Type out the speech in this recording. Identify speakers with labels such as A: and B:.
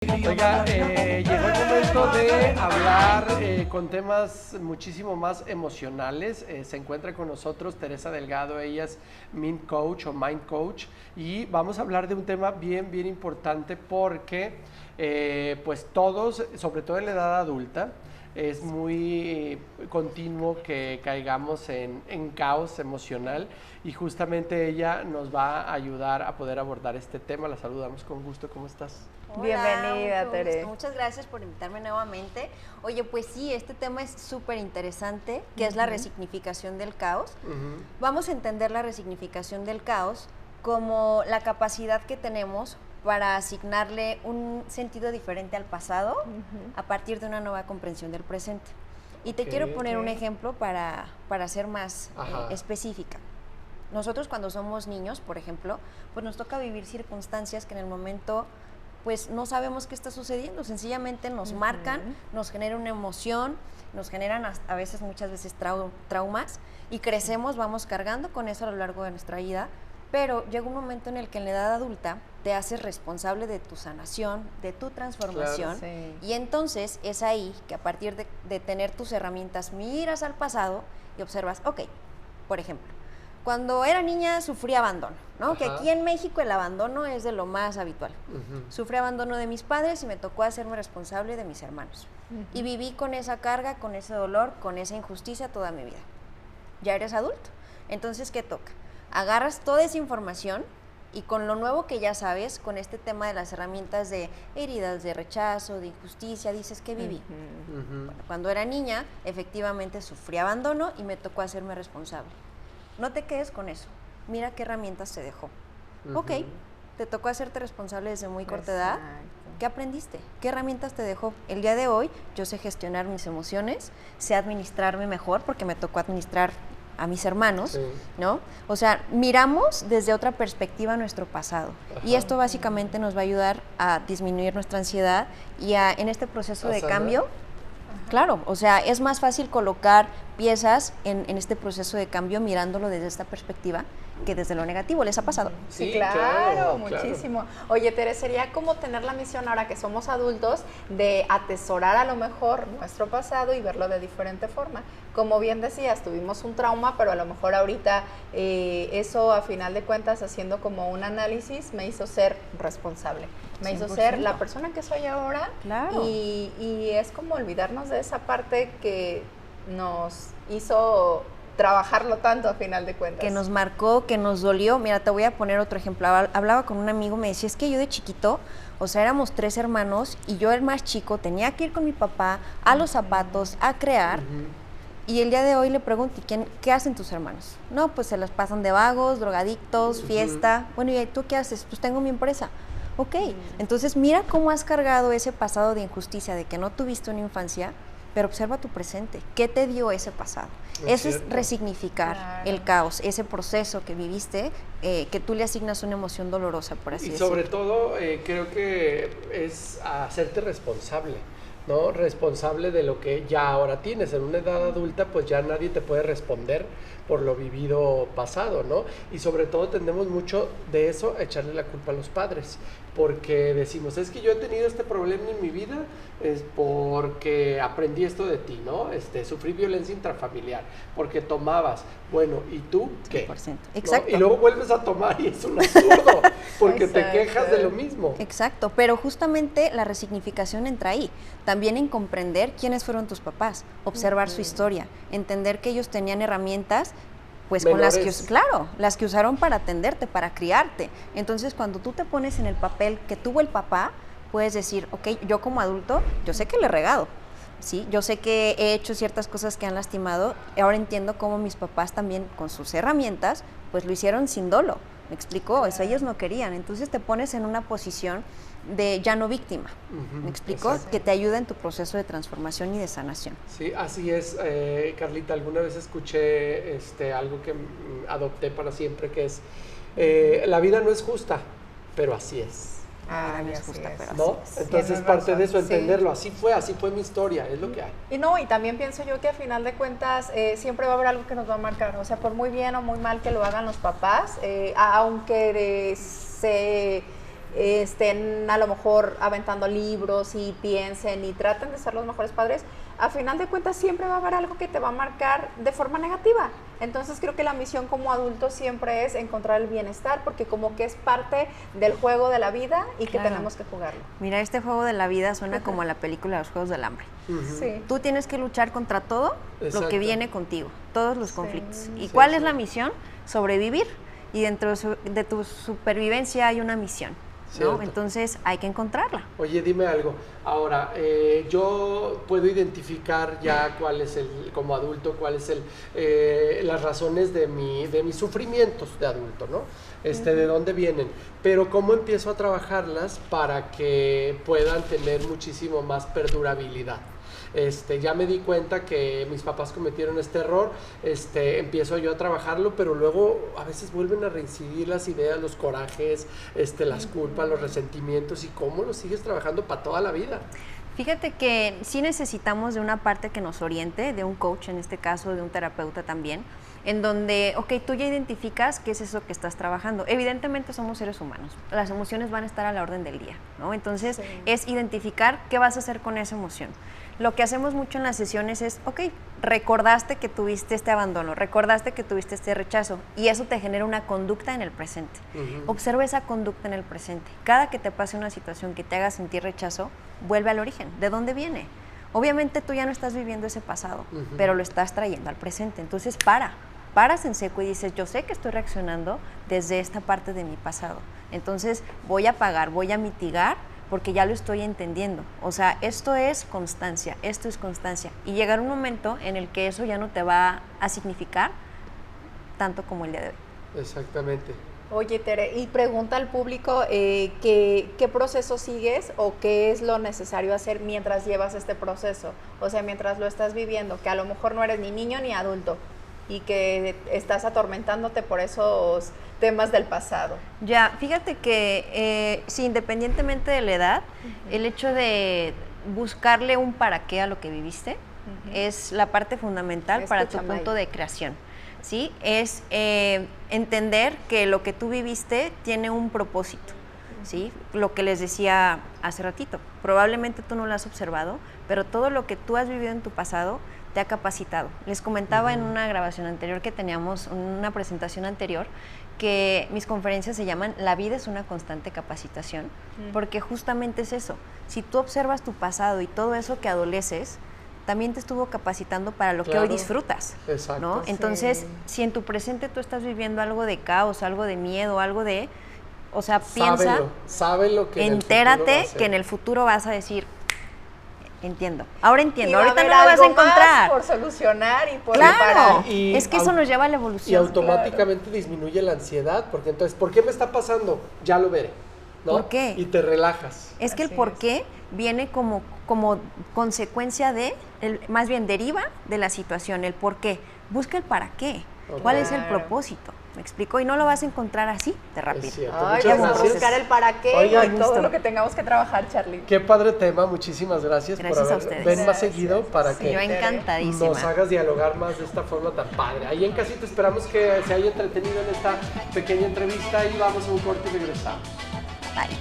A: Oiga, llegó el momento de hablar con temas muchísimo más emocionales. Se encuentra con nosotros Teresa Delgado, ella es Mind Coach o Mind Coach, y vamos a hablar de un tema bien importante porque pues todos, sobre todo en la edad adulta, es muy continuo que caigamos en caos emocional, y justamente ella nos va a ayudar a poder abordar este tema. La saludamos con gusto. ¿Cómo estás?
B: Hola,
C: Bienvenida, Tere.
B: Muchas gracias por invitarme nuevamente. Oye, pues sí, este tema es súper interesante, que es la resignificación del caos. Vamos a entender la resignificación del caos como la capacidad que tenemos para asignarle un sentido diferente al pasado a partir de una nueva comprensión del presente. Y te quiero poner un ejemplo para ser más específica. Nosotros cuando somos niños, por ejemplo, pues nos toca vivir circunstancias que en el momento pues no sabemos qué está sucediendo, sencillamente nos marcan, nos generan una emoción, nos generan a veces, muchas veces traumas, y crecemos, vamos cargando con eso a lo largo de nuestra vida, pero llega un momento en el que en la edad adulta te haces responsable de tu sanación, de tu transformación,
C: Claro, sí.
B: Y entonces es ahí que a partir de tener tus herramientas miras al pasado y observas, ok, por ejemplo, cuando era niña sufrí abandono, ¿no? Que aquí en México el abandono es de lo más habitual. Sufrí abandono de mis padres y me tocó hacerme responsable de mis hermanos. Y viví con esa carga, con ese dolor, con esa injusticia toda mi vida. Ya eres adulto. Entonces, ¿qué toca? Agarras toda esa información y con lo nuevo que ya sabes, con este tema de las herramientas de heridas, de rechazo, de injusticia, dices, ¿qué viví? Bueno, cuando era niña, efectivamente sufrí abandono y me tocó hacerme responsable. No te quedes con eso. Mira qué herramientas te dejó. Ok, te tocó hacerte responsable desde muy corta edad. ¿Qué aprendiste? ¿Qué herramientas te dejó? El día de hoy yo sé gestionar mis emociones, sé administrarme mejor porque me tocó administrar a mis hermanos, ¿no? O sea, miramos desde otra perspectiva nuestro pasado. Y esto básicamente nos va a ayudar a disminuir nuestra ansiedad y en este proceso de cambio. Claro, o sea, es más fácil colocar piezas en este proceso de cambio mirándolo desde esta perspectiva que desde lo negativo. ¿Les ha pasado?
C: Sí, claro, muchísimo. Oye, Tere, sería como tener la misión ahora que somos adultos de atesorar a lo mejor nuestro pasado y verlo de diferente forma. Como bien decías, tuvimos un trauma, pero a lo mejor ahorita eso a final de cuentas, haciendo como un análisis, me hizo ser responsable. Me 100%. Hizo ser la persona que soy ahora.
B: Claro.
C: Y es como olvidarnos de esa parte que nos hizo trabajarlo tanto a final de cuentas.
B: Que nos marcó, que nos dolió. Mira, te voy a poner otro ejemplo. Hablaba con un amigo, me decía, es que yo de chiquito, o sea, éramos 3 hermanos y yo el más chico tenía que ir con mi papá a los zapatos, a crear. Y el día de hoy le pregunto, ¿qué hacen tus hermanos? No, pues se las pasan de vagos, drogadictos, fiesta. Bueno, ¿y tú qué haces? Pues tengo mi empresa. Ok, entonces mira cómo has cargado ese pasado de injusticia, de que no tuviste una infancia, pero observa tu presente. ¿Qué te dio ese pasado? Eso es resignificar el caos, ese proceso que viviste, que tú le asignas una emoción dolorosa, por así decirlo.
A: Y sobre todo, creo que es hacerte responsable, ¿no? Responsable de lo que ya ahora tienes. En una edad adulta, pues ya nadie te puede responder por lo vivido pasado, ¿no? Y sobre todo tendemos mucho de eso a echarle la culpa a los padres, porque decimos, es que yo he tenido este problema en mi vida, es porque aprendí esto de ti, ¿no? Sufrí violencia intrafamiliar, porque tomabas. Bueno, ¿y tú qué?
B: 100%. Exacto.
A: ¿No? Y luego vuelves a tomar y es un absurdo, porque te quejas de lo mismo.
B: Exacto, pero justamente la resignificación entra ahí. También en comprender quiénes fueron tus papás, observar su historia, entender que ellos tenían herramientas pues menores, con las que usaron para atenderte, para criarte. Entonces, cuando tú te pones en el papel que tuvo el papá, puedes decir, ok, yo como adulto, yo sé que le he regado, ¿sí? Yo sé que he hecho ciertas cosas que han lastimado, ahora entiendo cómo mis papás también, con sus herramientas, pues lo hicieron sin dolo. ¿Me explicó? Eso ellos no querían. Entonces te pones en una posición de ya no víctima. ¿Me explicó? Exacto. Que te ayuda en tu proceso de transformación y de sanación.
A: Sí, así es, Carlita. Alguna vez escuché algo que adopté para siempre, que es, la vida no es justa, pero así es.
B: No es justa, pero
A: ¿no?
B: así es.
A: Entonces parte de eso, entenderlo, así fue mi historia, es lo que hay.
C: Y también pienso yo que a final de cuentas siempre va a haber algo que nos va a marcar, o sea, por muy bien o muy mal que lo hagan los papás, aunque se estén a lo mejor aventando libros y piensen y traten de ser los mejores padres, a final de cuentas siempre va a haber algo que te va a marcar de forma negativa. Entonces creo que la misión como adulto siempre es encontrar el bienestar, porque como que es parte del juego de la vida y que tenemos que jugarlo.
B: Mira, este juego de la vida suena como la película de los Juegos del Hambre.
C: Sí.
B: Tú tienes que luchar contra todo
A: Exacto.
B: lo que viene contigo, todos los conflictos. ¿Y cuál es la misión? Sobrevivir. Y dentro de tu supervivencia hay una misión, ¿no?
A: Cierto.
B: Entonces hay que encontrarla.
A: Oye, dime algo. Ahora, yo puedo identificar ya cuál es como adulto, cuáles las razones de mis sufrimientos de adulto, ¿no? De dónde vienen. Pero ¿cómo empiezo a trabajarlas para que puedan tener muchísimo más perdurabilidad? Ya me di cuenta que mis papás cometieron este error, empiezo yo a trabajarlo, pero luego a veces vuelven a reincidir las ideas, los corajes, las culpas, los resentimientos, y cómo los sigues trabajando para toda la vida.
B: Fíjate que sí necesitamos de una parte que nos oriente, de un coach en este caso, de un terapeuta también, en donde, ok, tú ya identificas qué es eso que estás trabajando. Evidentemente somos seres humanos, las emociones van a estar a la orden del día, ¿no? Entonces es identificar qué vas a hacer con esa emoción. Lo que hacemos mucho en las sesiones es, ok, recordaste que tuviste este abandono, recordaste que tuviste este rechazo, y eso te genera una conducta en el presente. Observa esa conducta en el presente. Cada que te pase una situación que te haga sentir rechazo, vuelve al origen. ¿De dónde viene? Obviamente tú ya no estás viviendo ese pasado, pero lo estás trayendo al presente. Entonces paras en seco y dices, yo sé que estoy reaccionando desde esta parte de mi pasado. Entonces voy a pagar, voy a mitigar, porque ya lo estoy entendiendo. O sea, esto es constancia. Y llegará un momento en el que eso ya no te va a significar tanto como el día de hoy.
A: Exactamente.
C: Oye, Tere, y pregunta al público qué proceso sigues o qué es lo necesario hacer mientras llevas este proceso. O sea, mientras lo estás viviendo, que a lo mejor no eres ni niño ni adulto y que estás atormentándote por esos temas del pasado.
B: Ya, fíjate que sí, independientemente de la edad, el hecho de buscarle un para qué a lo que viviste es la parte fundamental para tu punto de creación. ¿Sí? Es entender que lo que tú viviste tiene un propósito, ¿sí? Lo que les decía hace ratito, probablemente tú no lo has observado, pero todo lo que tú has vivido en tu pasado te ha capacitado. Les comentaba en una grabación anterior que teníamos, una presentación anterior, que mis conferencias se llaman La vida es una constante capacitación, porque justamente es eso. Si tú observas tu pasado y todo eso que adoleces, también te estuvo capacitando para lo que hoy disfrutas.
A: Exacto.
B: ¿No? Entonces, si en tu presente tú estás viviendo algo de caos, algo de miedo, algo de... O sea, piensa,
A: sábelo que
B: entérate que en el futuro vas a decir, entiendo, ahora entiendo, ahorita no lo
C: vas
B: vas a encontrar.
C: Por solucionar y por
B: Claro,
A: Y
B: es que eso nos lleva a la evolución.
A: Y automáticamente disminuye la ansiedad, porque entonces, ¿por qué me está pasando? Ya lo veré, ¿no?
B: ¿Por qué?
A: Y te relajas.
B: Es que el por qué viene como consecuencia más bien deriva de la situación, el por qué. Busca el para qué, cuál es el propósito. ¿Me explico? Y no lo vas a encontrar así de rápido.
A: Es cierto.
C: Ay,
A: Muchas
C: vamos a
A: gracias.
C: buscar el para qué.
A: Oigan,
C: y todo lo que tengamos que trabajar, Charlie.
A: Qué padre tema, muchísimas gracias,
B: Gracias
A: por
B: a
A: haber.
B: ustedes.
A: Ven más
C: Gracias.
A: seguido para
B: Sí,
A: que
B: yo encantadísima.
A: nos hagas dialogar más de esta forma tan padre. Ahí en casita esperamos que se haya entretenido en esta pequeña entrevista y vamos a un corte y regresamos.
B: Bye.